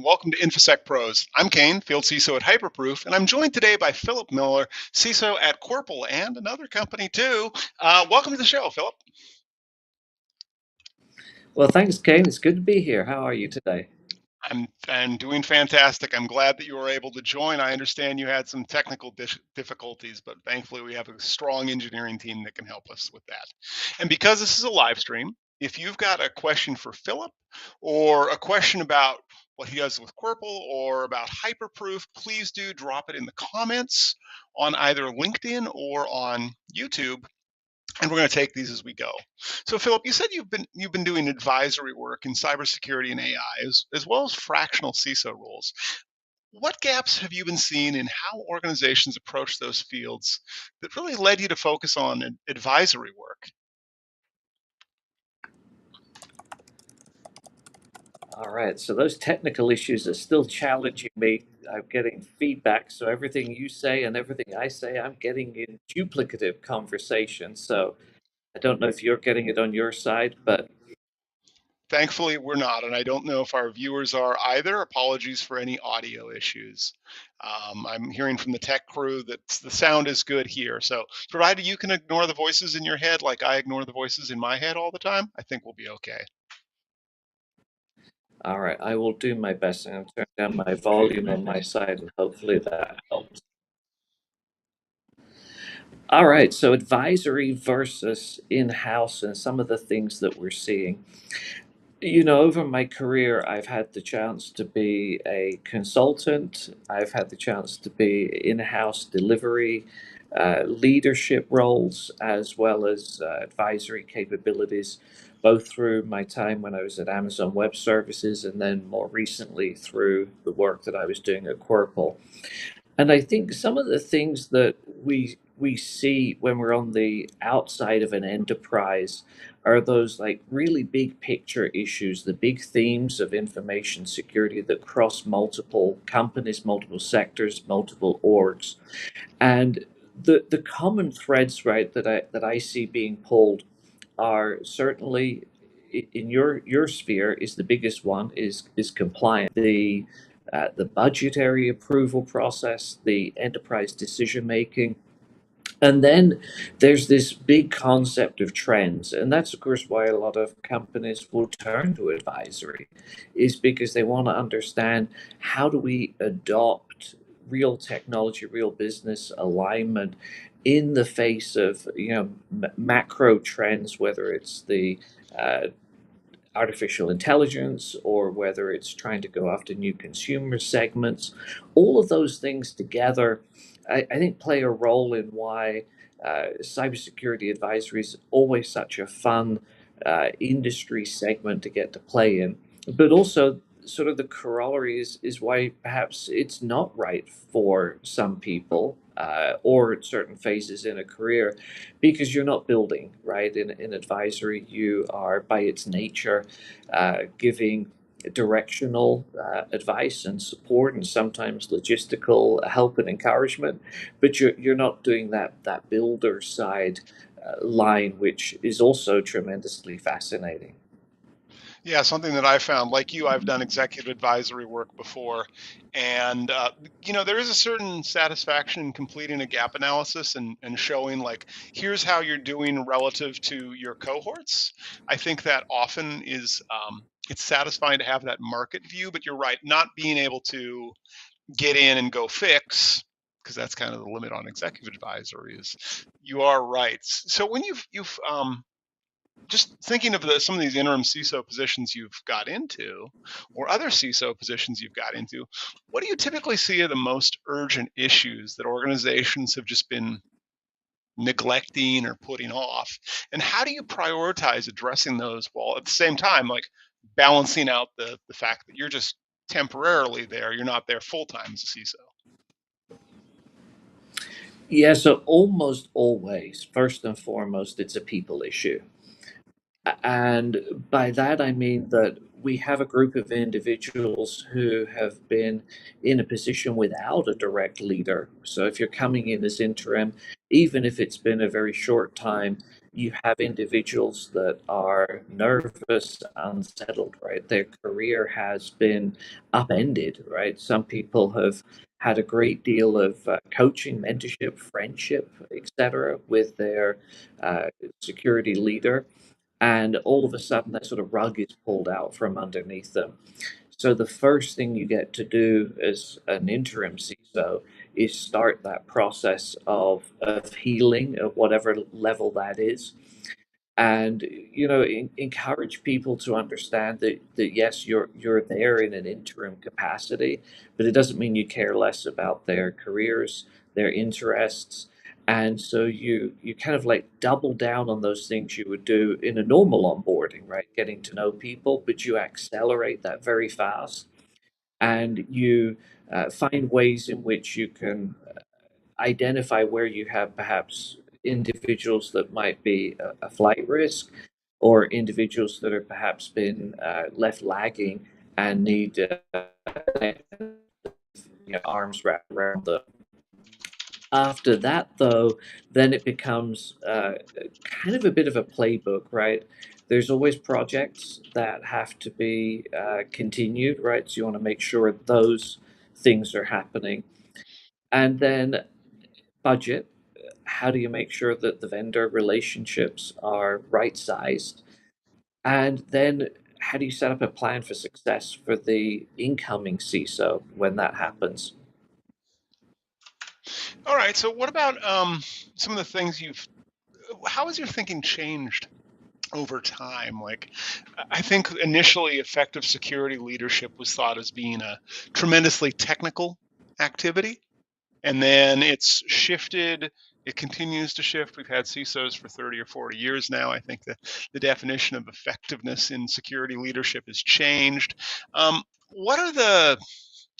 and welcome to Infosec Pros. I'm Kayne, Field CISO at Hyperproof, and I'm joined today by Phillip Miller, CISO at Qurple and another company too. Welcome to the show, Phillip. Well, thanks, Kane. It's good to be here. How are you today? I'm doing fantastic. I'm glad that you were able to join. I understand you had some technical difficulties, but thankfully we have a strong engineering team that can help us with that. And because this is a live stream, if you've got a question for Phillip or a question about what he does with Qurple or about Hyperproof, please do drop it in the comments on either LinkedIn or on YouTube, and we're going to take these as we go. So, Phillip, you said you've been doing advisory work in cybersecurity and AI, as well as fractional CISO roles. What gaps have you been seeing in how organizations approach those fields that really led you to focus on advisory work? All right. So those technical issues are still challenging me. I'm getting feedback. So everything you say and everything I say, I'm getting in duplicative conversation. So I don't know if you're getting it on your side, but Thankfully, we're not, and I don't know if our viewers are either. Apologies for any audio issues. I'm hearing from the tech crew that the sound is good here. So, provided you can ignore the voices in your head like I ignore the voices in my head all the time, I think we'll be okay. all right, I will do my best and turn down my volume on my side, and hopefully that helps. All right, so advisory versus in-house and some of the things that we're seeing. Over my career, I've had the chance to be a consultant. I've had the chance to be in-house delivery, leadership roles, as well as advisory capabilities, both through my time when I was at Amazon Web Services and then more recently through the work that I was doing at Qurple. And I think some of the things that we see when we're on the outside of an enterprise are those like really big picture issues, the big themes of information security that cross multiple companies, multiple sectors, multiple orgs. And the common threads, right, that I see being pulled are certainly in your sphere is the biggest one is compliance, the budgetary approval process, the enterprise decision making. And then there's this big concept of trends. And that's, of course, why a lot of companies will turn to advisory, is because they want to understand how do we adopt real technology, real business alignment in the face of macro trends, whether it's the uh, artificial intelligence or whether it's trying to go after new consumer segments. All of those things together, I think, play a role in why cybersecurity advisory is always such a fun industry segment to get to play in. But also, sort of the corollary is why perhaps it's not right for some people or at certain phases in a career because you're not building, right? In advisory, you are by its nature giving directional advice and support and sometimes logistical help and encouragement, but you're not doing that builder side line, which is also tremendously fascinating. Yeah, something that I found, like you, I've done executive advisory work before, and there is a certain satisfaction in completing a gap analysis and showing like, here's how you're doing relative to your cohorts. I think that often is it's satisfying to have that market view, but you're right, not being able to get in and go fix, because that's kind of the limit on executive advisory. Is you are right. So when you've just thinking of some of these interim CISO positions you've got into, or other CISO positions you've got into, what do you typically see are the most urgent issues that organizations have just been neglecting or putting off? And how do you prioritize addressing those while at the same time, like balancing out the fact that you're just temporarily there, you're not there full time as a CISO? Yeah, so almost always, first and foremost, it's a people issue. And by that, I mean that we have a group of individuals who have been in a position without a direct leader. So if you're coming in as interim, even if it's been a very short time, You have individuals that are nervous, unsettled, right? Their career has been upended, right? Some people have had a great deal of coaching, mentorship, friendship, etc., with their uh, security leader, and all of a sudden that sort of rug is pulled out from underneath them. So the first thing you get to do as an interim CISO is start that process of healing of whatever level that is, and encourage people to understand that yes, you're there in an interim capacity, but it doesn't mean you care less about their careers, their interests. And so you kind of like double down on those things you would do in a normal onboarding, right? Getting to know people, but you accelerate that very fast, and you find ways in which you can identify where you have perhaps individuals that might be a flight risk, or individuals that are perhaps been left lagging and need arms wrapped around them. After that, though, then it becomes kind of a bit of a playbook, right? There's always projects that have to be continued, right? So you want to make sure those things are happening. And then budget. How do you make sure that the vendor relationships are right sized? And then how do you set up a plan for success for the incoming CISO when that happens? All right. So what about some of the things you've? How has your thinking changed over time? Like, I think initially effective security leadership was thought as being a tremendously technical activity, and then it's shifted. It continues to shift. We've had CISOs for 30 or 40 years now. I think the definition of effectiveness in security leadership has changed. What are the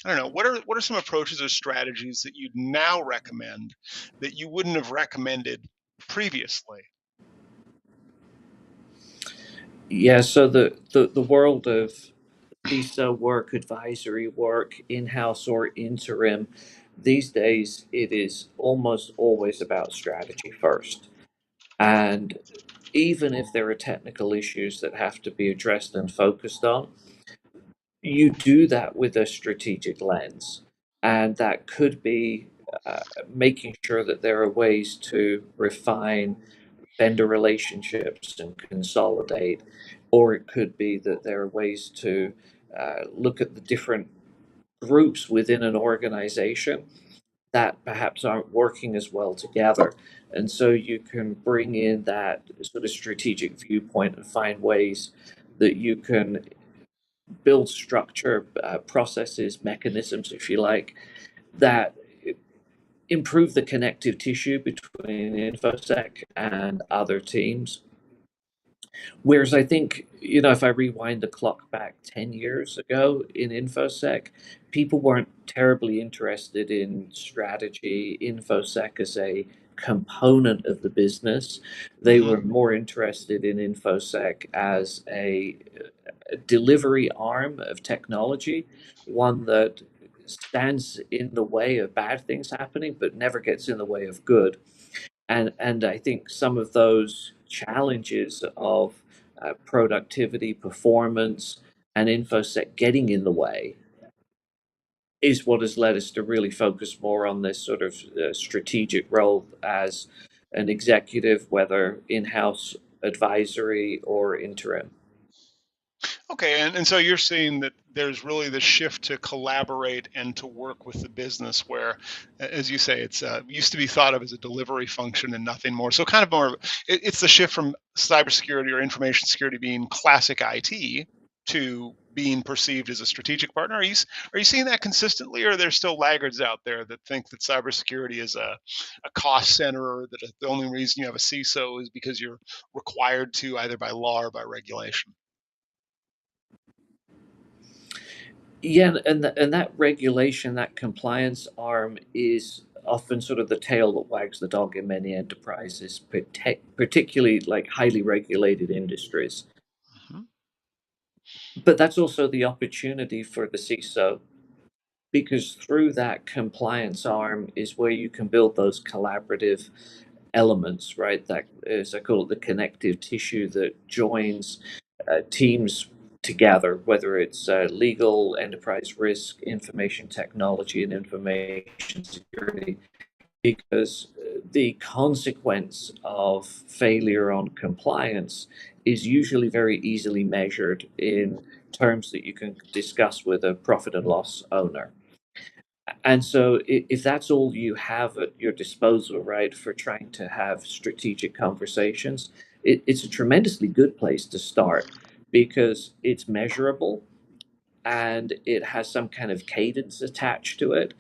I don't know. What are some approaches or strategies that you'd now recommend that you wouldn't have recommended previously? Yeah, so the world of CISO work, advisory work, in-house or interim, these days it is almost always about strategy first. And even if there are technical issues that have to be addressed and focused on, you do that with a strategic lens. And that could be making sure that there are ways to refine vendor relationships and consolidate, or it could be that there are ways to look at the different groups within an organization that perhaps aren't working as well together. And so you can bring in that sort of strategic viewpoint and find ways that you can build structure, processes, mechanisms, if you like, that improve the connective tissue between InfoSec and other teams. Whereas I think, if I rewind the clock back 10 years ago in InfoSec, people weren't terribly interested in strategy, InfoSec as a component of the business. They Hmm. were more interested in InfoSec as a delivery arm of technology, one that stands in the way of bad things happening, but never gets in the way of good. And I think some of those challenges of productivity, performance, and infosec getting in the way is what has led us to really focus more on this sort of strategic role as an executive, whether in-house, advisory, or interim. Okay, and so you're seeing that there's really the shift to collaborate and to work with the business, where, as you say, it's used to be thought of as a delivery function and nothing more. So kind of more, it's the shift from cybersecurity or information security being classic IT to being perceived as a strategic partner. Are you seeing that consistently, or are there still laggards out there that think that cybersecurity is a cost center, or that the only reason you have a CISO is because you're required to either by law or by regulation? Yeah, and that regulation, that compliance arm is often sort of the tail that wags the dog in many enterprises, particularly like highly regulated industries. Mhm. But that's also the opportunity for the CISO, because through that compliance arm is where you can build those collaborative elements, right? That, as I call it, the connective tissue that joins teams together, whether it's legal, enterprise risk, information technology, and information security, because the consequence of failure on compliance is usually very easily measured in terms that you can discuss with a profit and loss owner. And so, if that's all you have at your disposal, right, for trying to have strategic conversations, it's a tremendously good place to start because it's measurable and it has some kind of cadence attached to it.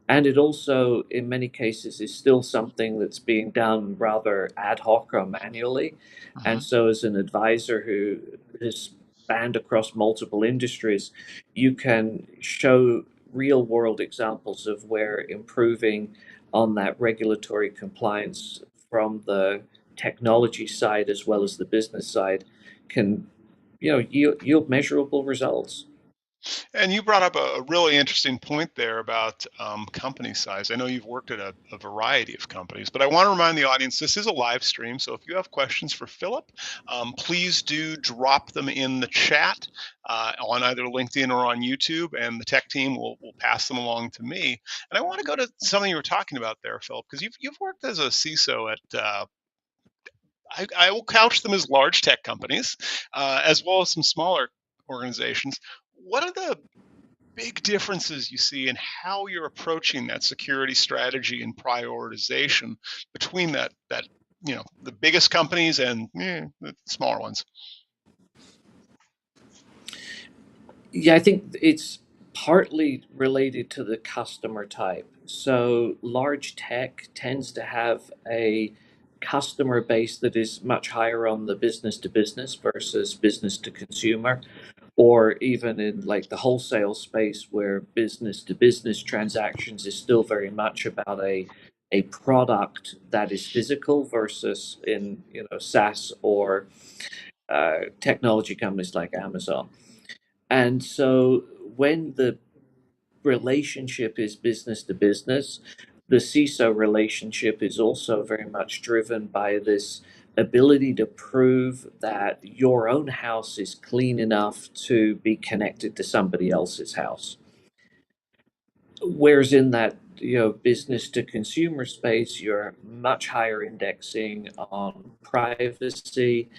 And it also, in many cases, is still something that's being done rather ad hoc or manually. And Mhm. so, as an advisor who has spanned across multiple industries, you can show real world examples of where improving on that regulatory compliance from the technology side as well as the business side can, yield measurable results. And you brought up a really interesting point there about company size. I know you've worked at a variety of companies, but I want to remind the audience this is a live stream. So if you have questions for Phillip, please do drop them in the chat on either LinkedIn or on YouTube, and the tech team will pass them along to me. And I want to go to something you were talking about there, Phillip, because you've worked as a CISO at I will couch them as large tech companies, as well as some smaller organizations. What are the big differences you see in how you're approaching that security strategy and prioritization between that the biggest companies and the smaller ones? Yeah, I think it's partly related to the customer type. So large tech tends to have a customer base that is much higher on the business to business versus business to consumer, or even in like the wholesale space where business to business transactions is still very much about a product that is physical versus in SaaS or technology companies like Amazon. And so when the relationship is business to business, the CISO relationship is also very much driven by this ability to prove that your own house is clean enough to be connected to somebody else's house. Whereas in that business to consumer space, you're much higher indexing on privacy,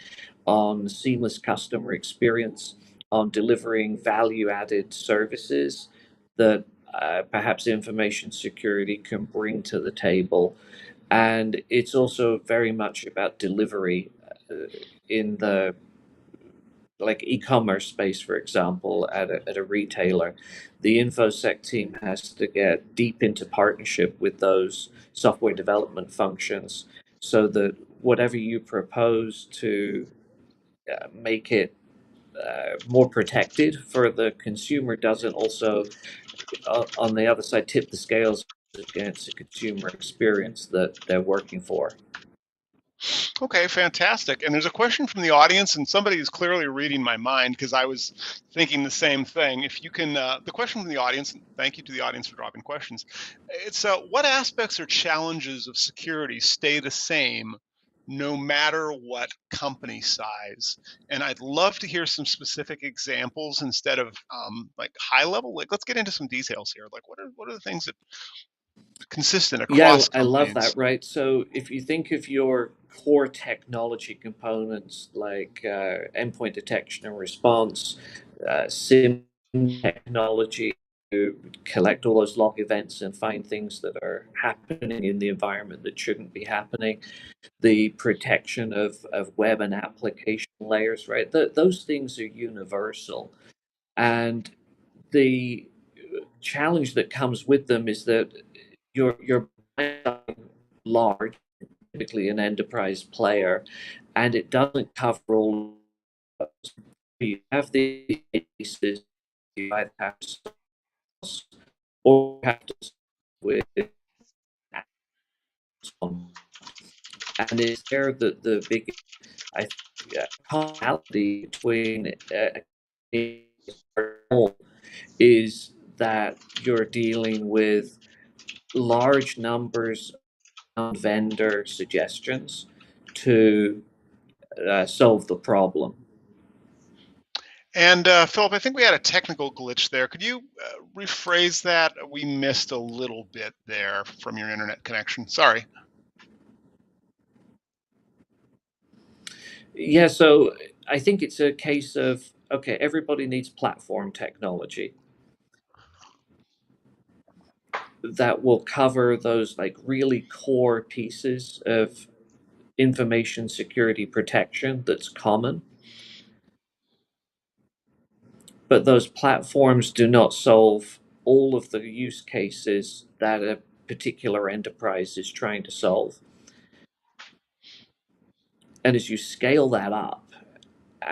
on seamless customer experience, on delivering value added services that perhaps information security can bring to the table. And it's also very much about delivery in the like e-commerce space, for example, at a retailer. The InfoSec team has to get deep into partnership with those software development functions so that whatever you propose to make it more protected for the consumer doesn't also, on the other side, tip the scales against the consumer experience that they're working for. Okay, fantastic. And there's a question from the audience, and somebody is clearly reading my mind because I was thinking the same thing. If you can, the question from the audience, and thank you to the audience for dropping questions. It's what aspects or challenges of security stay the same no matter what company size? And I'd love to hear some specific examples instead of like high level. Like, let's get into some details here. Like, what are the things that consistent Yeah, across I love companies? that, right? So if you think of your core technology components like endpoint detection and response, SIM technology to collect all those log events and find things that are happening in the environment that shouldn't be happening, the protection of web and application layers, right? Those things are universal. And the challenge that comes with them is that you're large, typically an enterprise player, and it doesn't cover all. You have the cases you either have to source or have to with Amazon. And it's there that the big commonality between is that you're dealing with large numbers vendor suggestions to solve the problem. And Philip, I think we had a technical glitch there. Could you rephrase that? We missed a little bit there from your internet connection. Sorry. Yeah, so I think it's a case of, okay, everybody needs platform technology that will cover those like really core pieces of information security protection that's common. But those platforms do not solve all of the use cases that a particular enterprise is trying to solve. And as you scale that up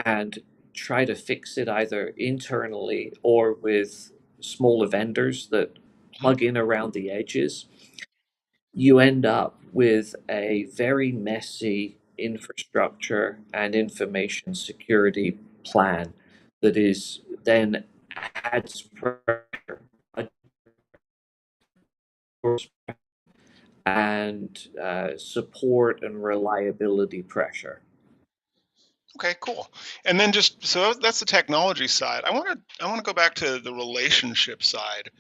and try to fix it either internally or with smaller vendors that Mhm. plug in around the edges, you end up with a very messy infrastructure and information security plan that is then adds pressure and support and reliability pressure. Okay, cool. And then just so that's the technology side. I want to go back to the relationship side.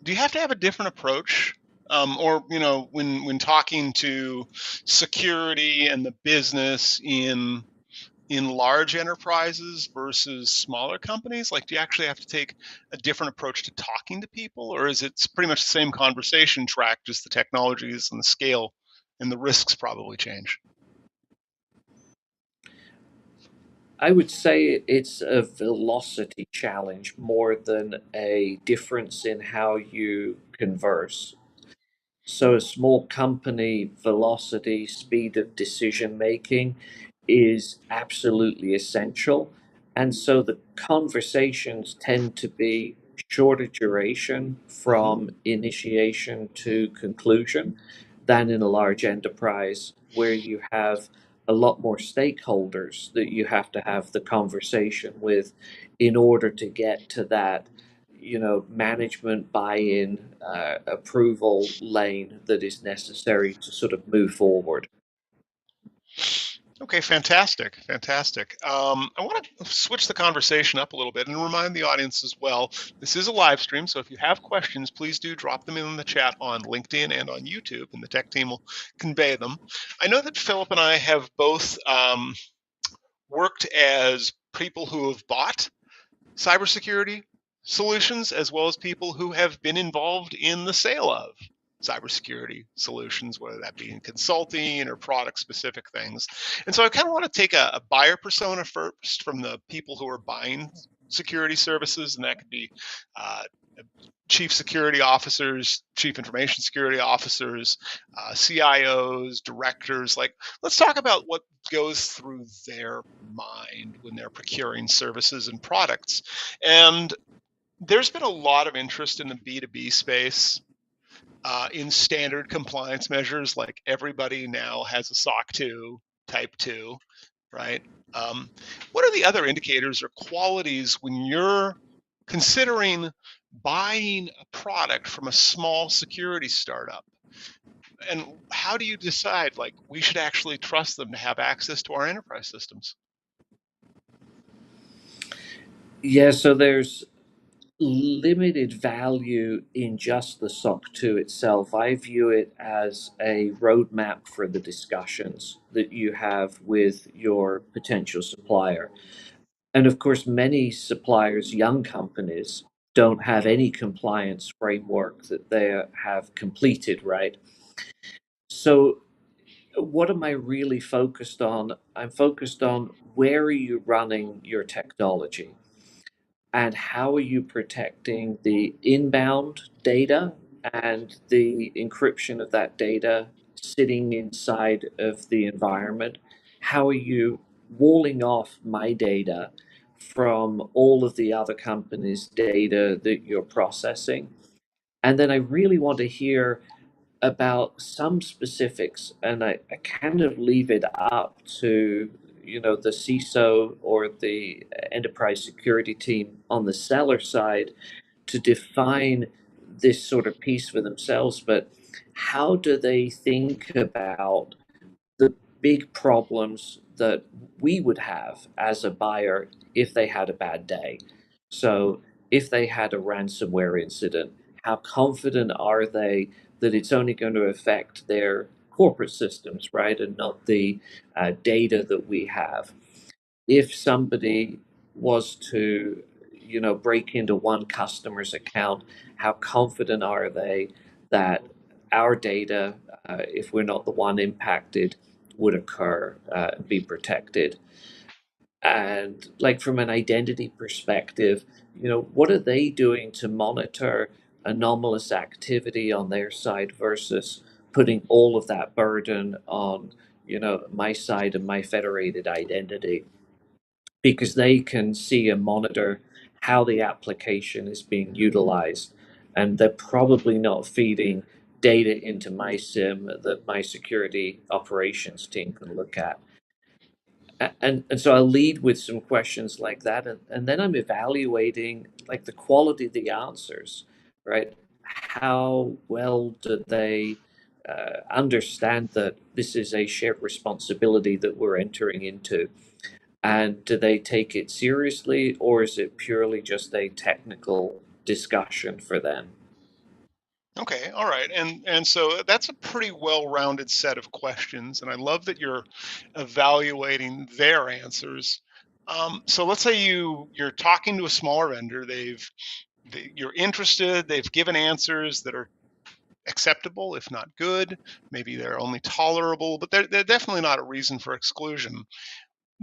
Do you have to have a different approach? Or when talking to security and the business in large enterprises versus smaller companies, like do you actually have to take a different approach to talking to people, or is it pretty much the same conversation track, just the technologies and the scale and the risks probably change? I would say it's a velocity challenge more than a difference in how you converse. So a small company velocity, speed of decision making is absolutely essential. And so the conversations tend to be shorter duration Hmm. from initiation to conclusion than in a large enterprise where you have a lot more stakeholders that you have to have the conversation with in order to get to that management buy-in, approval lane that is necessary to sort of move forward. Okay, fantastic, fantastic. I want to switch the conversation up a little bit and remind the audience as well. This is a live stream, so if you have questions, please do drop them in the chat on LinkedIn and on YouTube, and the tech team will convey them. I know that Philip and I have both worked as people who have bought cybersecurity solutions, as well as people who have been involved in the sale of cybersecurity solutions, whether that be in consulting or product specific things. And so I kind of want to take a buyer persona first from the people who are buying security services, and that could be uh, chief security officers, chief information security officers, CIOs, directors. Like, let's talk about what goes through their mind when they're procuring services and products. And there's been a lot of interest in the B2B space in standard compliance measures, like everybody now has a SOC 2, Type 2, right? Um, what are the other indicators or qualities when you're considering buying a product from a small security startup? And how do you decide, like, we should actually trust them to have access to our enterprise systems? Yeah, so there's limited value in just the SOC 2 itself. I view it as a roadmap for the discussions that you have with your potential supplier. And of course, many suppliers, young companies, don't have any compliance framework that they have completed, right? So, what am I really focused on? I'm focused on where are you running your technology and how are you protecting the inbound data and the encryption of that data sitting inside of the environment? How are you walling off my data from all of the other companies' data that you're processing? And then I really want to hear about some specifics, and I kind of leave it up to the CISO or the enterprise security team on the seller side to define this sort of piece for themselves. But how do they think about the big problems that we would have as a buyer if they had a bad day? So, if they had a ransomware incident, how confident are they that it's only going to affect their corporate systems, right, and not the data that we have? If somebody was to, break into one customer's account, how confident are they that our data, if we're not the one impacted, would occur and be protected? And like from an identity perspective, what are they doing to monitor anomalous activity on their side versus putting all of that burden on, my side and my federated identity? Because they can see and monitor how the application is being utilized. And they're probably not feeding data into my SIM that my security operations team can look at. And so I lead with some questions like that. And then I'm evaluating like the quality of the answers, right? How well do they understand that this is a shared responsibility that we're entering into? And do they take it seriously, or is it purely just a technical discussion for them? Okay, all right. And so that's a pretty well-rounded set of questions, and I love that you're evaluating their answers. So let's say you're talking to a smaller vendor, you're interested, they've given answers that are acceptable, if not good. Maybe they're only tolerable, but they're definitely not a reason for exclusion.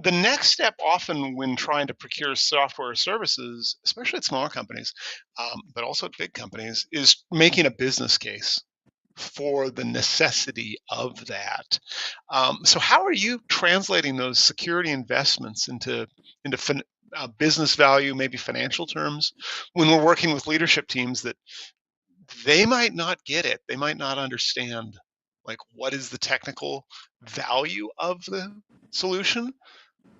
The next step, often when trying to procure software services, especially at smaller companies, but also at big companies, is making a business case for the necessity of that. So, how are you translating those security investments into business value, maybe financial terms, when we're working with leadership teams that they might not get it, they might not understand, like what is the technical value of the solution,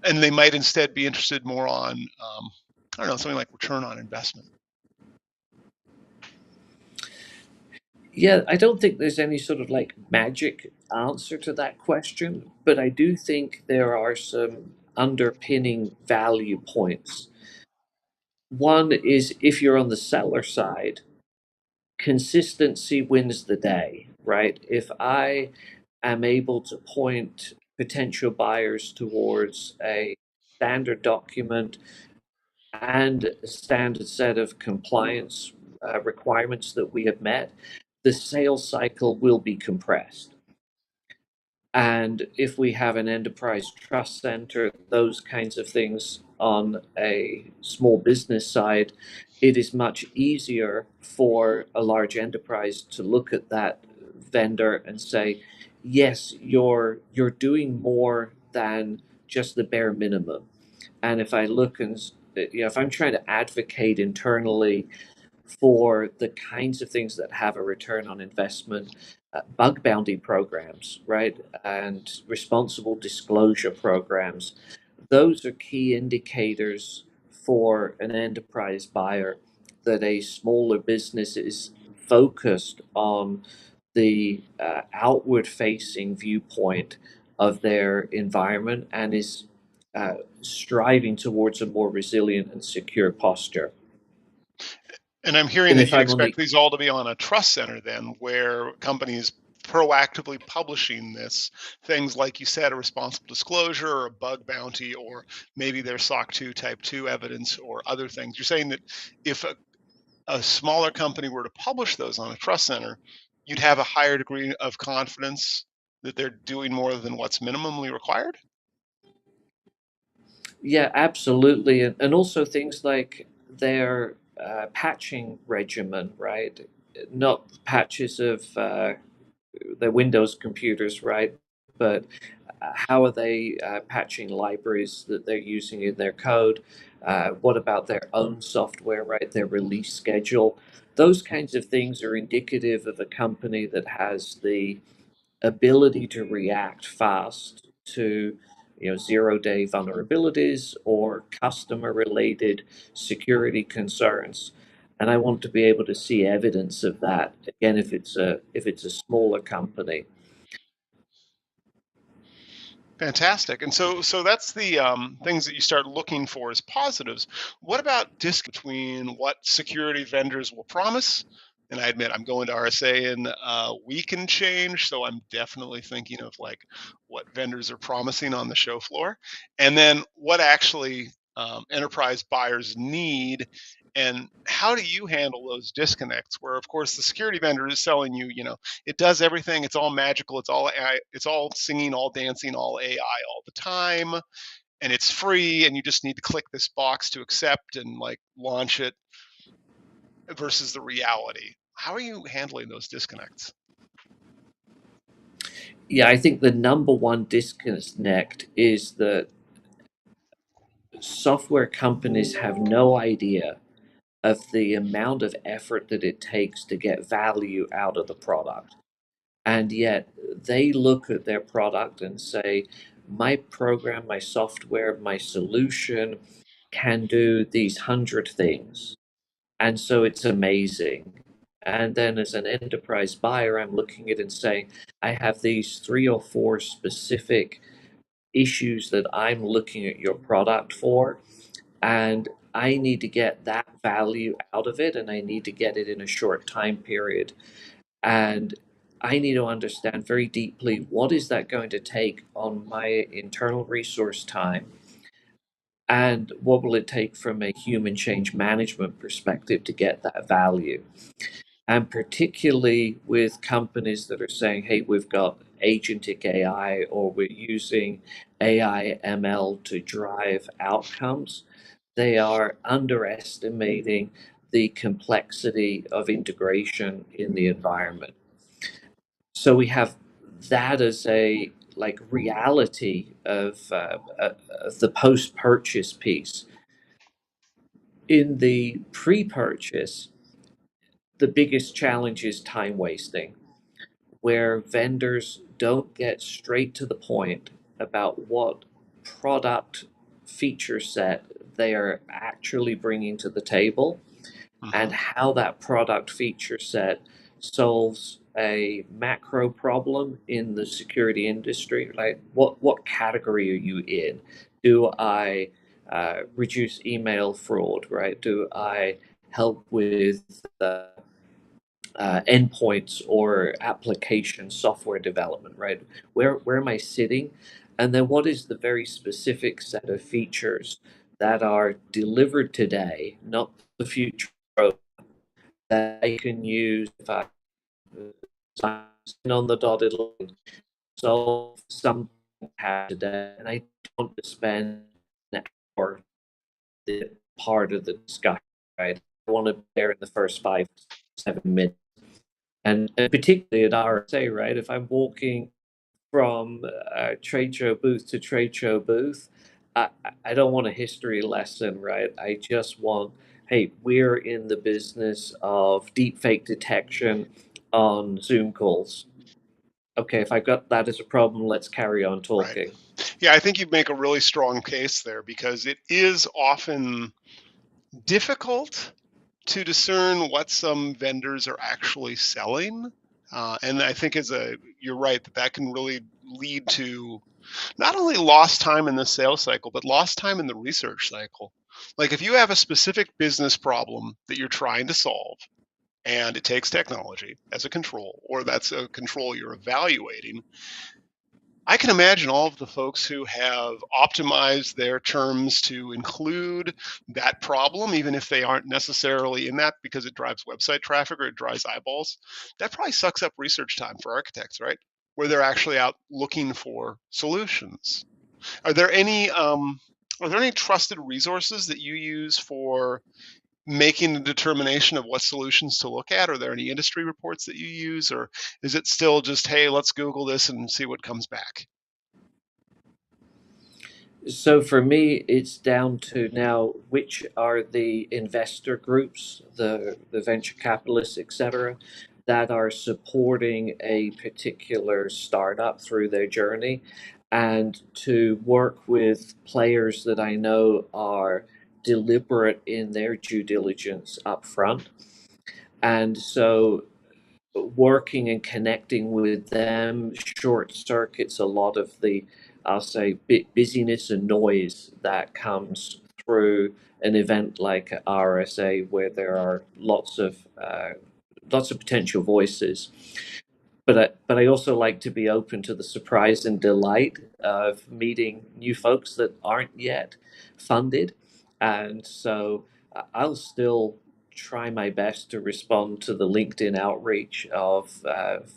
and they might instead be interested more on, I don't know, something like return on investment. Yeah, I don't think there's any sort of like magic answer to that question, but I do think there are some underpinning value points. One is if you're on the seller side, consistency wins the day, right? If I am able to point potential buyers towards a standard document and a standard set of compliance requirements that we have met, the sales cycle will be compressed. And if we have an enterprise trust center, those kinds of things on a small business side, it is much easier for a large enterprise to look at that vendor and say, yes, you're doing more than just the bare minimum. And if I look and if I'm trying to advocate internally for the kinds of things that have a return on investment, bug bounty programs, right, and responsible disclosure programs. Those are key indicators for an enterprise buyer that a smaller business is focused on the outward facing viewpoint of their environment and is striving towards a more resilient and secure posture. And I'm hearing And that if you'd I'm on expect the these all to be on a trust center then, where companies proactively publishing this, things like you said, a responsible disclosure or a bug bounty, or maybe their SOC 2 type 2 evidence or other things. You're saying that if a smaller company were to publish those on a trust center, you'd have a higher degree of confidence that they're doing more than what's minimally required? Yeah, absolutely. And also things like their patching regimen, right? Not patches of their Windows computers, right? But how are they patching libraries that they're using in their code? What about their own software, right? Their release schedule. Those kinds of things are indicative of a company that has the ability to react fast to, 0-day vulnerabilities or customer related security concerns. and I want to be able to see evidence of that. Again, if it's a smaller company. Fantastic. And so that's the things that you start looking for as positives. What about between what security vendors will promise? And I admit I'm going to RSA in a week and change, so I'm definitely thinking of like what vendors are promising on the show floor, and then what actually enterprise buyers need. And how do you handle those disconnects? Where, of course, the security vendor is selling you, it does everything. It's all magical. It's all AI. It's all singing, all dancing, all AI all the time, and it's free. And you just need to click this box to accept and like launch it. Versus the reality. How are you handling those disconnects? Yeah, I think the number one disconnect is that software companies have no idea of the amount of effort that it takes to get value out of the product. And yet they look at their product and say, my program, my software, my solution can do these 100 things. And so it's amazing. And then as an enterprise buyer, I'm looking at it and saying, I have these 3 or 4 specific issues that I'm looking at your product for, and I need to get that value out of it, and I need to get it in a short time period. And I need to understand very deeply what is that going to take on my internal resource time, and what will it take from a human change management perspective to get that value. And particularly with companies that are saying, hey, we've got agentic AI or we're using AI ML to drive outcomes, they are underestimating the complexity of integration in the environment. So we have that as a like reality of the post-purchase piece. In the pre-purchase, the biggest challenge is time wasting, where vendors don't get straight to the point about what product feature set they are actually bringing to the table Hmm. and how that product feature set solves a macro problem in the security industry. Like, what category are you in? Do I reduce email fraud, right? Do I help with endpoints or application software development, right? Where am I sitting? And then what is the very specific set of features that are delivered today, not the future, that I can use if I sign on the dotted line, solve something today, and I don't want to spend an hour the part of the discussion, right? I want to be there in the first 5, 7 minutes. And particularly at RSA, right? If I'm walking from trade show booth to trade show booth, I don't want a history lesson, right? I just want, hey, we're in the business of deepfake detection on Zoom calls. Okay, if I've got that as a problem, let's carry on Right. talking. Yeah, I think you make a really strong case there because it is often difficult to discern what some vendors are actually selling. And I think you're right that that can really lead to not only lost time in the sales cycle, but lost time in the research cycle. Like if you have a specific business problem that you're trying to solve and it takes technology as a control, or that's a control you're evaluating, I can imagine all of the folks who have optimized their terms to include that problem, even if they aren't necessarily in that because it drives website traffic or it drives eyeballs. That probably sucks up research time for architects, right? Where they're actually out looking for solutions. Are there any trusted resources that you use for making the determination of what solutions to look at? Are there any industry reports that you use, or is it still just, hey, let's Google this and see what comes back? So for me, it's down to now which are the investor groups, the venture capitalists, et cetera, that are supporting a particular startup through their journey, and to work with players that I know are deliberate in their due diligence up front. And so working and connecting with them short circuits a lot of the, I'll say, busyness and noise that comes through an event like RSA, where there are lots of potential voices. But I also like to be open to the surprise and delight of meeting new folks that aren't yet funded, and so I'll still try my best to respond to the LinkedIn outreach of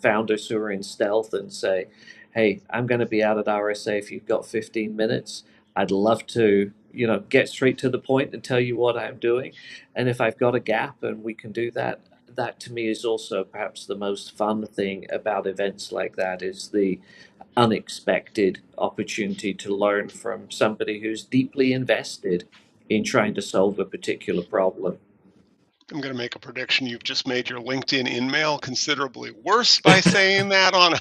founders who are in stealth and say, "Hey, I'm going to be out at RSA if you've got 15 minutes. I'd love to, get straight to the point and tell you what I'm doing, and if I've got a gap and we can do that." That to me is also perhaps the most fun thing about events like that, is the unexpected opportunity to learn from somebody who's deeply invested in trying to solve a particular problem. I'm going to make a prediction. You've just made your LinkedIn in-mail considerably worse by saying that on a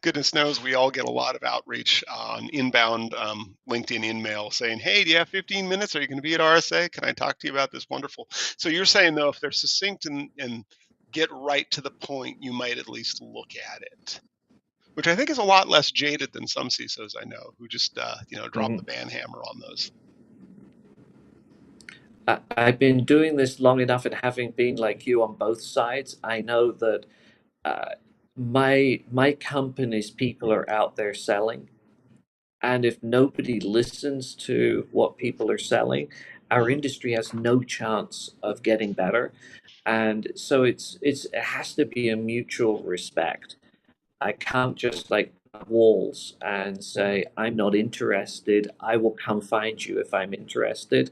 goodness knows we all get a lot of outreach on inbound LinkedIn in-mail saying, hey, do you have 15 minutes? Are you going to be at RSA? Can I talk to you about this wonderful? So you're saying, though, if they're succinct and get right to the point, you might at least look at it, which I think is a lot less jaded than some CISOs I know who just, drop the Mhm. ban hammer on those. I've been doing this long enough, and having been like you on both sides, I know that uh, my company's people are out there selling, and if nobody listens to what people are selling, our Mhm. industry has no chance of getting better. And so it has to be a mutual respect. I can't just like walls and say I'm not interested. I will come find you if I'm interested,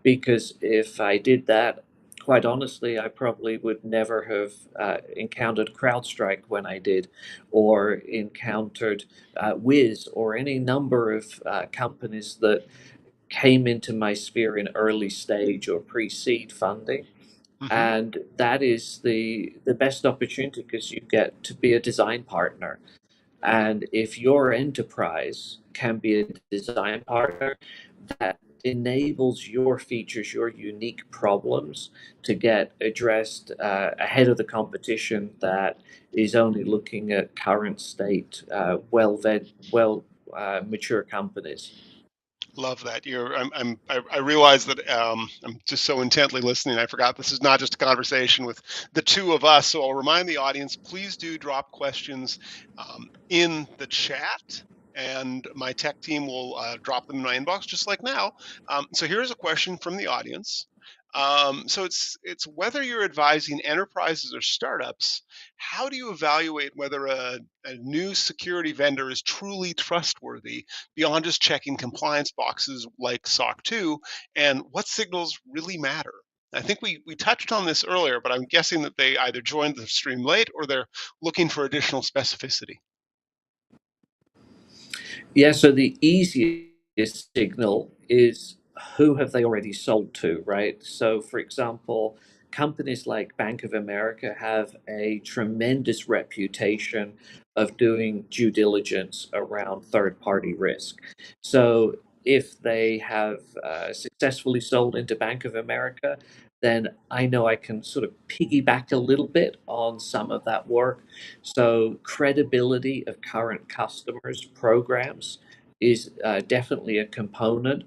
because if I did that, quite honestly, I probably would never have encountered CrowdStrike when I did, or encountered Wiz, or any number of companies that came into my sphere in early stage or pre-seed funding. Mhm. And that is the best opportunity, because you get to be a design partner. And if your enterprise can be a design partner, that enables your features, your unique problems, to get addressed ahead of the competition that is only looking at current state, well mature companies. Love that. I realize that I'm just so intently listening. I forgot this is not just a conversation with the two of us. So I'll remind the audience, please do drop questions in the chat, and my tech team will drop them in my inbox just like now. So here's a question from the audience. So it's whether you're advising enterprises or startups, how do you evaluate whether a new security vendor is truly trustworthy beyond just checking compliance boxes like SOC 2, and what signals really matter? I think we touched on this earlier, but I'm guessing that they either joined the stream late or they're looking for additional specificity. Yeah, so the easiest signal is, who have they already sold to, right? So, for example, companies like Bank of America have a tremendous reputation of doing due diligence around third party risk. So, if they have successfully sold into Bank of America, then I know I can sort of piggyback a little bit on some of that work. So credibility of current customers' programs is definitely a component.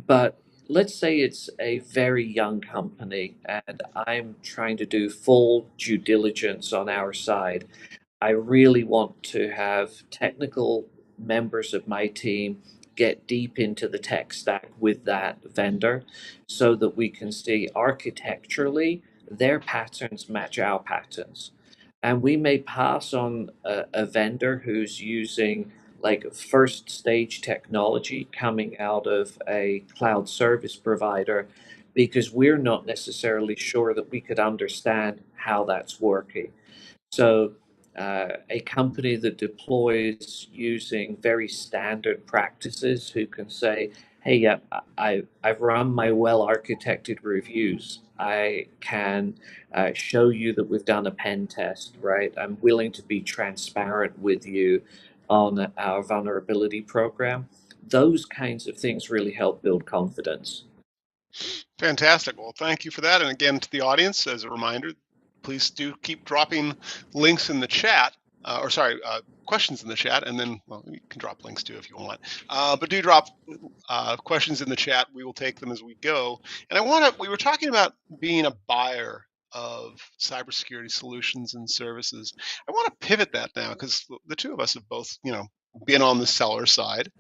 But let's say it's a very young company and I'm trying to do full due diligence on our side. I really want to have technical members of my team get deep into the tech stack with that vendor, so that we can see architecturally their patterns match our patterns. And we may pass on a vendor who's using like first stage technology coming out of a cloud service provider, because we're not necessarily sure that we could understand how that's working. So, a company that deploys using very standard practices, who can say, "Hey, yeah, I've run my well-architected reviews. I can show you that we've done a pen test, right? I'm willing to be transparent with you on our vulnerability program." Those kinds of things really help build confidence. Fantastic. Well, thank you for that. And again, to the audience, as a reminder, please do keep dropping links in the chat, or sorry, questions in the chat, and then, well, you can drop links too if you want. But do drop questions in the chat. We will take them as we go. And we were talking about being a buyer of cybersecurity solutions and services. I want to pivot that now because the two of us have both, been on the seller side.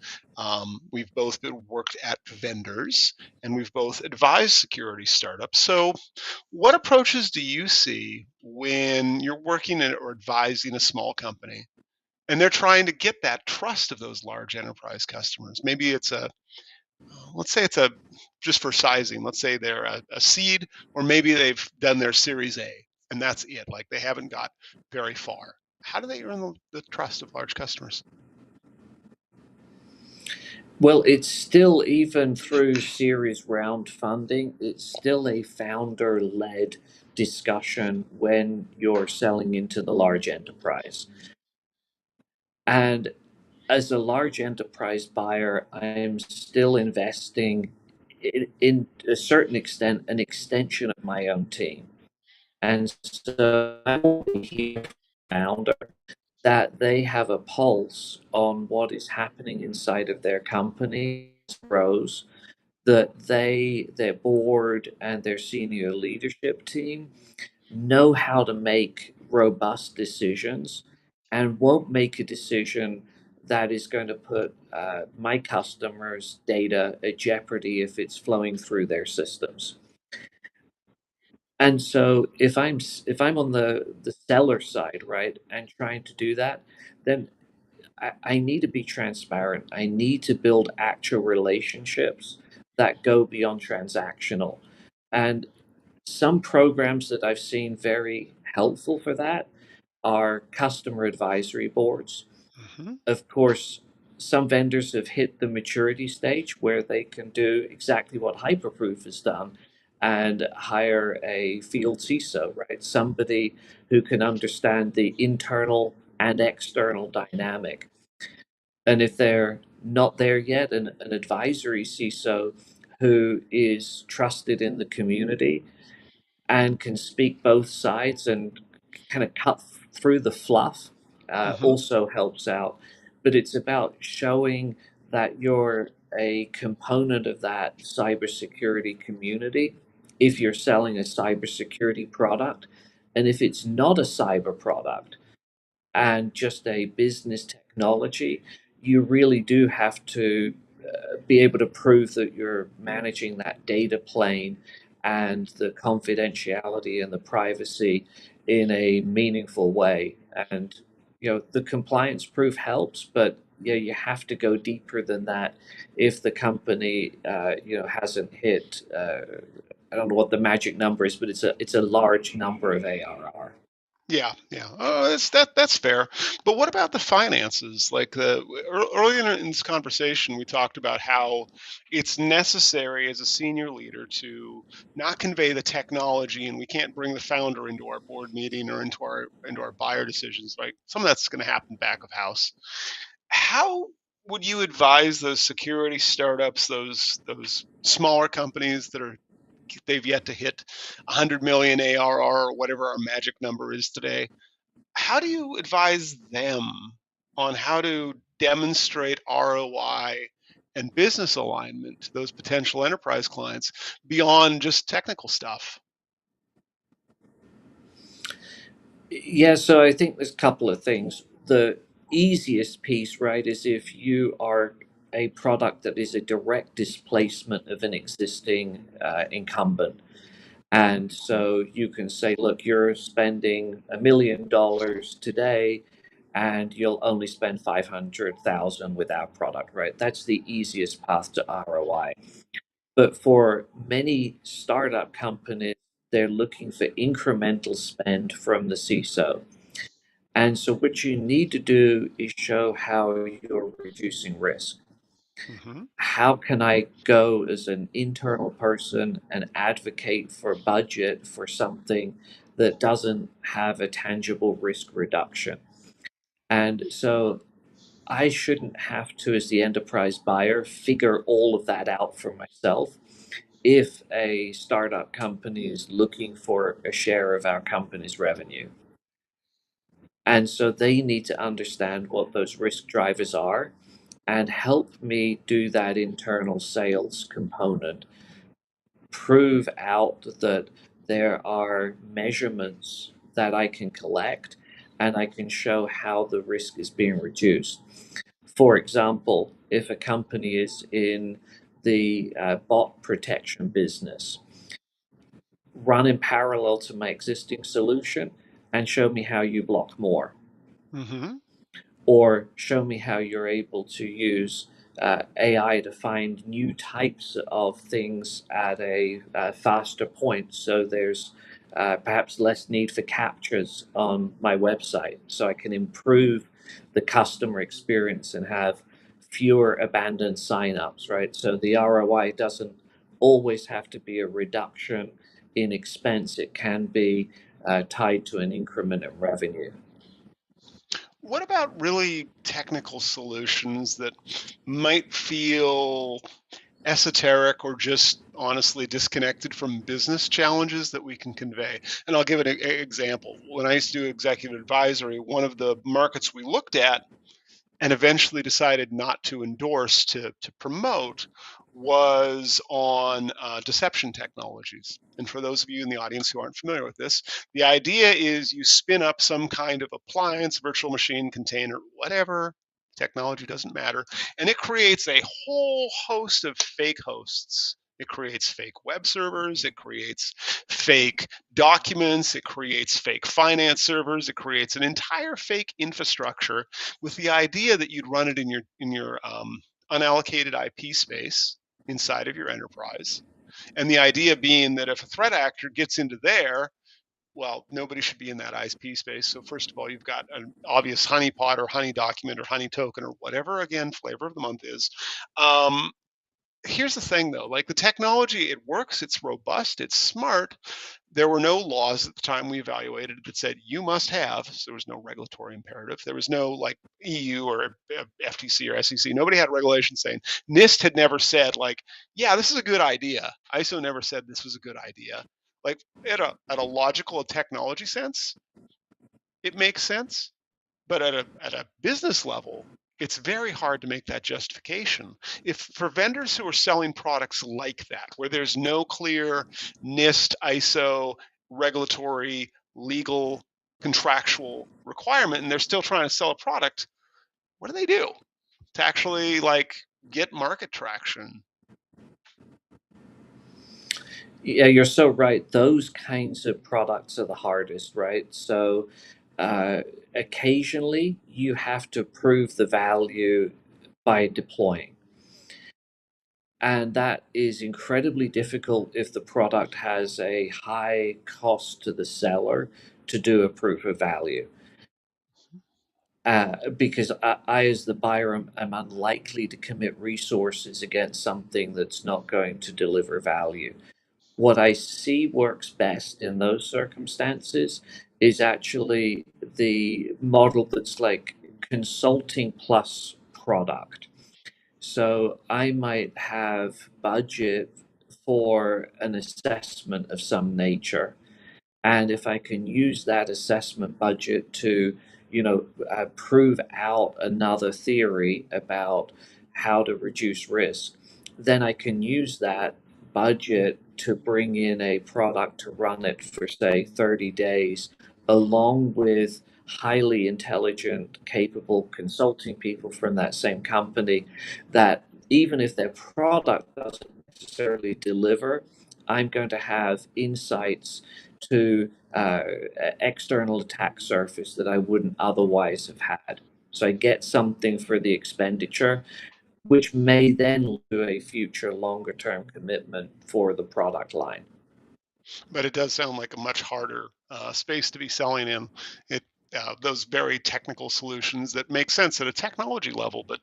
We've both worked at vendors, and we've both advised security startups. So, what approaches do you see when you're working or advising a small company and they're trying to get that trust of those large enterprise customers? Maybe let's say it's a, just for sizing, let's say they're a seed, or maybe they've done their Series A and that's it. Like they haven't got very far. How do they earn the trust of large customers? Well, it's still, even through series round funding, it's still a founder led discussion when you're selling into the large enterprise. And as a large enterprise buyer, I'm still investing in a certain extent, an extension of my own team. And so I want to hear from the founder that they have a pulse on what is happening inside of their company, pros, that their board and their senior leadership team know how to make robust decisions and won't make a decision that is going to put my customers' data at jeopardy if it's flowing through their systems. And so if I'm on the seller side, right, and trying to do that, then I need to be transparent. I need to build actual relationships that go beyond transactional. And some programs that I've seen very helpful for that are customer advisory boards. Hmm. Of course, some vendors have hit the maturity stage where they can do exactly what Hyperproof has done and hire a field CISO, right? Somebody who can understand the internal and external dynamic. And if they're not there yet, an advisory CISO who is trusted in the community and can speak both sides and kind of cut through the fluff Hmm. also helps out. But it's about showing that you're a component of that cybersecurity community if you're selling a cybersecurity product. And if it's not a cyber product, and just a business technology, you really do have to be able to prove that you're managing that data plane and the confidentiality and the privacy in a meaningful way. And the compliance proof helps, but yeah, you have to go deeper than that if the company hasn't hit. I don't know what the magic number is, but it's a large number of ARR. Yeah, yeah. Oh, that's fair. But what about the finances? Like earlier in this conversation, we talked about how it's necessary as a senior leader to not convey the technology, and we can't bring the founder into our board meeting or into our buyer decisions. Right? Some of that's going to happen back of house. How would you advise those security startups, those smaller companies they've yet to hit 100 million ARR or whatever our magic number is today? How do you advise them on how to demonstrate ROI and business alignment to those potential enterprise clients beyond just technical stuff? Yeah, so I think there's a couple of things. The easiest piece, right, is if you are a product that is a direct displacement of an existing incumbent. And so you can say, look, you're spending $1 million today, and you'll only spend 500,000 with our product, right? That's the easiest path to ROI. But for many startup companies, they're looking for incremental spend from the CISO. And so what you need to do is show how you're reducing risk. Hmm. How can I go as an internal person and advocate for budget for something that doesn't have a tangible risk reduction? And so I shouldn't have to, as the enterprise buyer, figure all of that out for myself if a startup company is looking for a share of our company's revenue. And so they need to understand what those risk drivers are and help me do that internal sales component, prove out that there are measurements that I can collect and I can show how the risk is being reduced. For example, if a company is in the bot protection business, run in parallel to my existing solution and show me how you block more, Hmm. or show me how you're able to use AI to find new types of things at a faster point. So there's perhaps less need for captures on my website, so I can improve the customer experience and have fewer abandoned signups, right? So the ROI doesn't always have to be a reduction in expense, it can be tied to an increment in revenue. What about really technical solutions that might feel esoteric or just honestly disconnected from business challenges that we can convey? And I'll give an example. When I used to do executive advisory, one of the markets we looked at and eventually decided not to endorse to promote was on deception technologies. And for those of you in the audience who aren't familiar with this, the idea is you spin up some kind of appliance, virtual machine, container, whatever, technology doesn't matter, and it creates a whole host of fake hosts. It creates fake web servers, it creates fake documents, it creates fake finance servers, it creates an entire fake infrastructure with the idea that you'd run it in your unallocated IP space inside of your enterprise. And the idea being that if a threat actor gets into there, well, nobody should be in that IP space. So first of all, you've got an obvious honeypot or honey document or honey token or whatever, again, flavor of the month is. Um, Here's the thing though, like the technology, it works, it's robust, it's smart. There were no laws at the time we evaluated that said you must have, so there was no regulatory imperative. There was no like EU or FTC or SEC. Nobody had regulations saying. NIST had never said like, yeah, this is a good idea. ISO never said this was a good idea. Like at a logical technology sense, it makes sense. But at a business level, it's very hard to make that justification. If for vendors who are selling products like that, where there's no clear NIST, ISO, regulatory, legal, contractual requirement, and they're still trying to sell a product, what do they do to actually like get market traction? Yeah, you're so right. Those kinds of products are the hardest, right? So occasionally you have to prove the value by deploying. And that is incredibly difficult if the product has a high cost to the seller to do a proof of value. Because as the buyer, am unlikely to commit resources against something that's not going to deliver value. What I see works best in those circumstances is actually the model that's like consulting plus product. So I might have budget for an assessment of some nature, and if I can use that assessment budget to, prove out another theory about how to reduce risk, then I can use that budget to bring in a product to run it for, say, 30 days, along with highly intelligent, capable consulting people from that same company that even if their product doesn't necessarily deliver, I'm going to have insights to external attack surface that I wouldn't otherwise have had. So I get something for the expenditure, which may then lead to a future longer term commitment for the product line. But it does sound like a much harder space to be selling in. It those very technical solutions that make sense at a technology level, but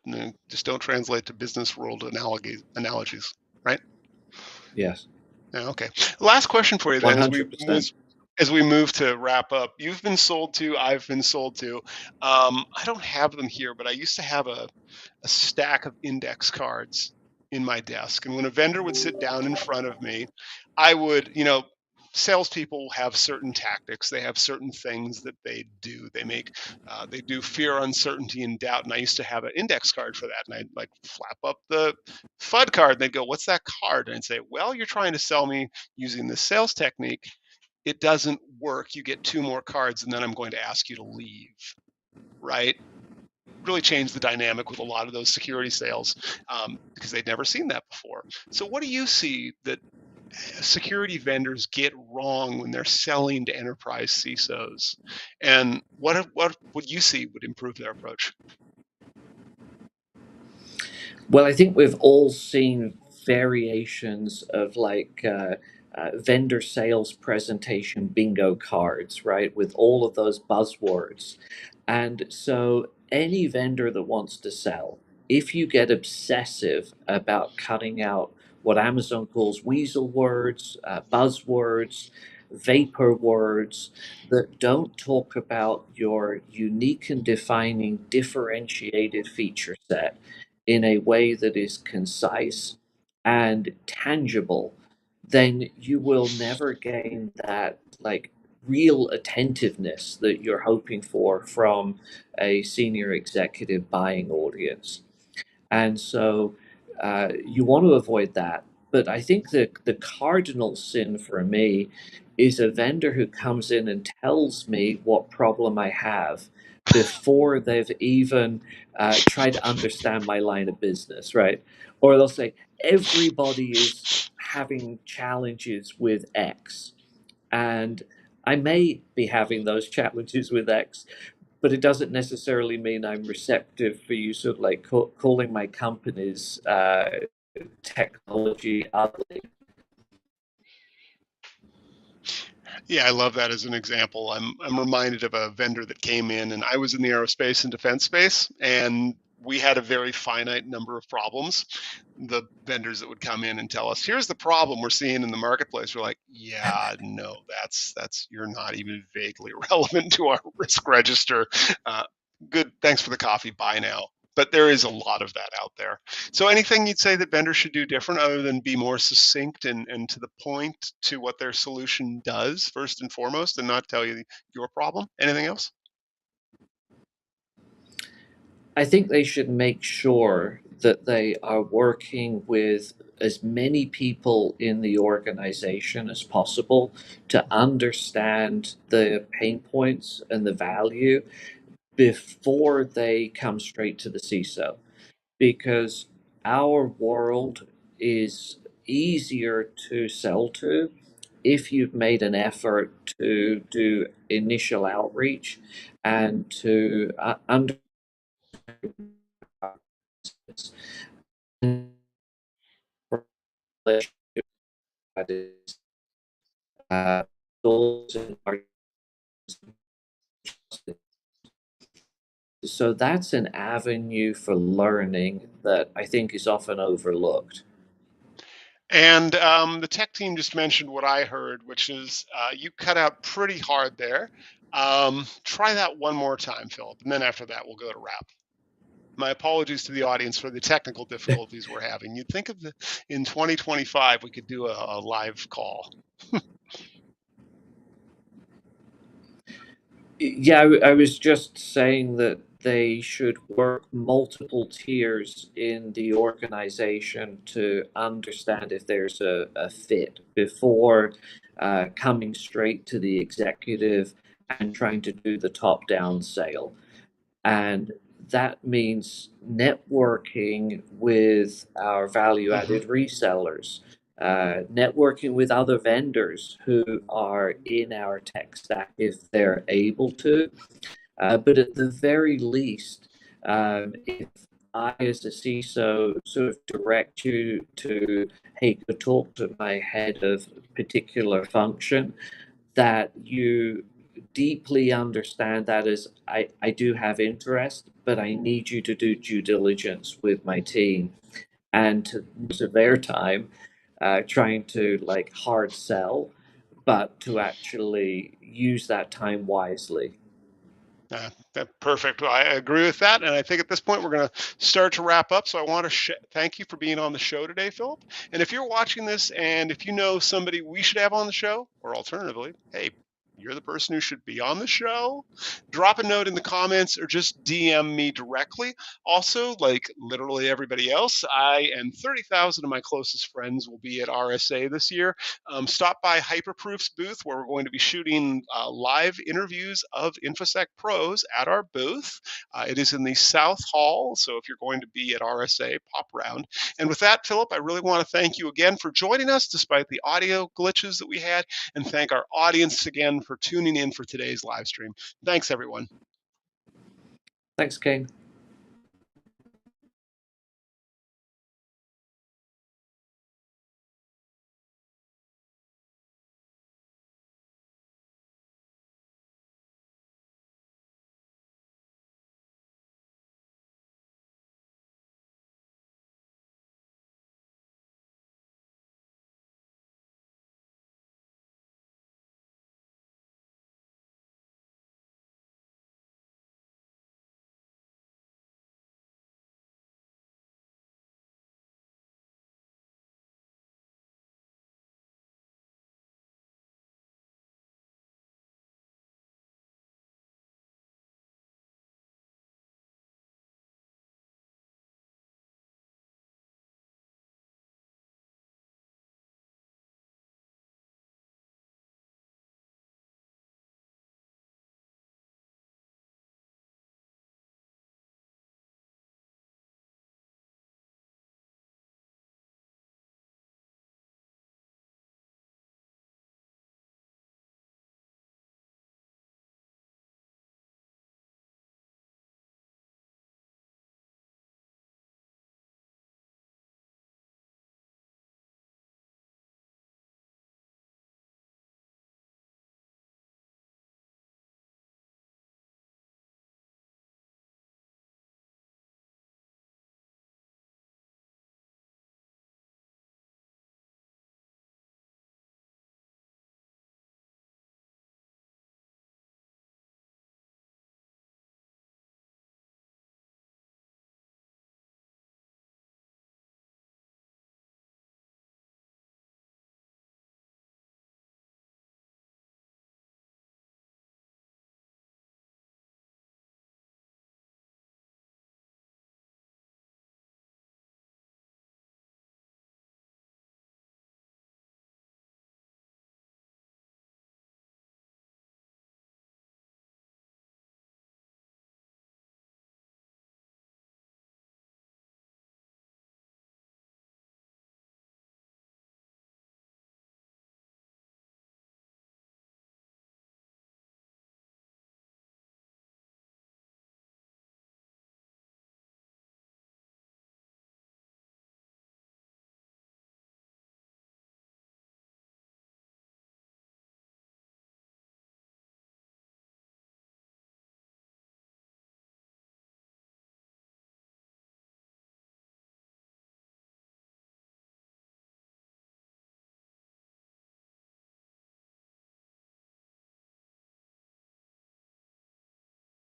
just don't translate to business world analogies, right? Yes, Yeah, okay. Last question for you then, 100%. as we move to wrap up, you've been sold to, I've been sold to. I don't have them here, but I used to have a stack of index cards in my desk. And when a vendor would sit down in front of me, I would, salespeople have certain tactics. They have certain things that they do. They do fear, uncertainty, and doubt. And I used to have an index card for that. And I'd like flap up the FUD card and they'd go, "What's that card?" And I'd say, "Well, you're trying to sell me using this sales technique. It doesn't work. You get two more cards and then I'm going to ask you to leave." Right? Really changed the dynamic with a lot of those security sales, because they'd never seen that before. So, what do you see that security vendors get wrong when they're selling to enterprise CISOs? And what would you see would improve their approach? Well, I think we've all seen variations of vendor sales presentation bingo cards, right? With all of those buzzwords. And so any vendor that wants to sell, if you get obsessive about cutting out what Amazon calls weasel words, buzzwords, vapor words that don't talk about your unique and defining differentiated feature set in a way that is concise and tangible, then you will never gain that real attentiveness that you're hoping for from a senior executive buying audience. And so you want to avoid that. But I think that the cardinal sin for me is a vendor who comes in and tells me what problem I have before they've even tried to understand my line of business, right? Or they'll say, everybody is having challenges with X. And I may be having those challenges with X, but it doesn't necessarily mean I'm receptive for you sort of calling my company's technology ugly. Yeah, I love that as an example. I'm reminded of a vendor that came in, and I was in the aerospace and defense space, and we had a very finite number of problems. The vendors that would come in and tell us, "Here's the problem we're seeing in the marketplace." We're like, "Yeah, no, that's you're not even vaguely relevant to our risk register. Uh, Good, thanks for the coffee. Bye now." But there is a lot of that out there. So anything you'd say that vendors should do different other than be more succinct and to the point to what their solution does first and foremost and not tell you your problem? Anything else? I think they should make sure that they are working with as many people in the organization as possible to understand the pain points and the value before they come straight to the CISO, because our world is easier to sell to if you've made an effort to do initial outreach and to understand that is goals and so that's an avenue for learning that I think is often overlooked. And the tech team just mentioned what I heard, which is you cut out pretty hard there. Try that one more time, Philip, and then after that, we'll go to wrap. My apologies to the audience for the technical difficulties we're having. You'd think of in 2025 we could do a live call. Yeah, I was just saying that they should work multiple tiers in the organization to understand if there's a fit before coming straight to the executive and trying to do the top down sale. And that means networking with our value Hmm. added resellers, networking with other vendors who are in our tech stack if they're able to. But at the very least, if I, as a CISO, sort of direct you to, hey, go talk to my head of particular function, that you deeply understand that as I do have interest, but I need you to do due diligence with my team and to most of their time trying to hard sell. but to actually use that time wisely. Perfect. Well, I agree with that. And I think at this point, we're going to start to wrap up. So I want to thank you for being on the show today, Phillip. And if you're watching this and if you know somebody we should have on the show, or alternatively, hey, you're the person who should be on the show, drop a note in the comments or just DM me directly. Also, like literally everybody else, I and 30,000 of my closest friends will be at RSA this year. Stop by Hyperproof's booth where we're going to be shooting live interviews of Infosec Pros at our booth. It is in the South Hall, so if you're going to be at RSA, pop around. And with that, Phillip, I really want to thank you again for joining us despite the audio glitches that we had, and thank our audience again for tuning in for today's live stream. Thanks, everyone. Thanks, Kayne.